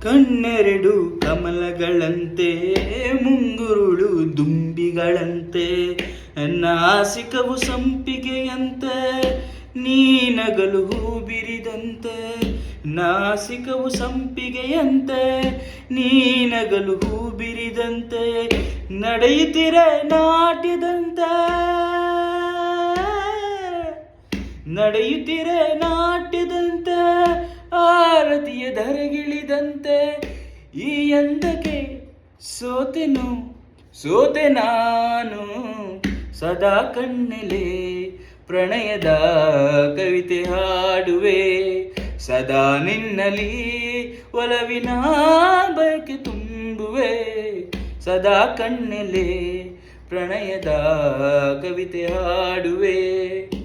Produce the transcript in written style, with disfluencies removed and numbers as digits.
ಕಣ್ಣೆರಡು ಕಮಲಗಳಂತೆ, ಮುಂಗುರುಳು ದುಂಬಿಗಳಂತೆ, ನಾಸಿಕವು ಸಂಪಿಗೆಯಂತೆ, ನೀನಗಲು ಹೂ ಬಿರಿದಂತೆ. ನಾಸಿಕವು ಸಂಪಿಗೆಯಂತೆ, ನೀನಗಲು ಹೂ ಬಿರಿದಂತೆ, ನಡೆಯುತ್ತಿರೆ ನಾಟ್ಯದಂತೆ. ನಡೆಯುತ್ತಿರೆ ನಾಟ್ಯದಂತೆ, ಆರತಿಯ ಧರೆಗಿಳಿದಂತೆ. ಈ ಅಂದಕ್ಕೆ ಸೋತೆ ನಾನು, ಸದಾ ಕಣ್ಣೆಲೆ ಪ್ರಣಯದ ಕವಿತೆ ಹಾಡುವೆ. ಸದಾ ನಿನ್ನಲಿ ಒಲವಿನ ಬಯಕೆ ತುಂಬುವೆ. ಸದಾ ಕಣ್ಣೆಲೆ ಪ್ರಣಯದ ಕವಿತೆ ಹಾಡುವೆ.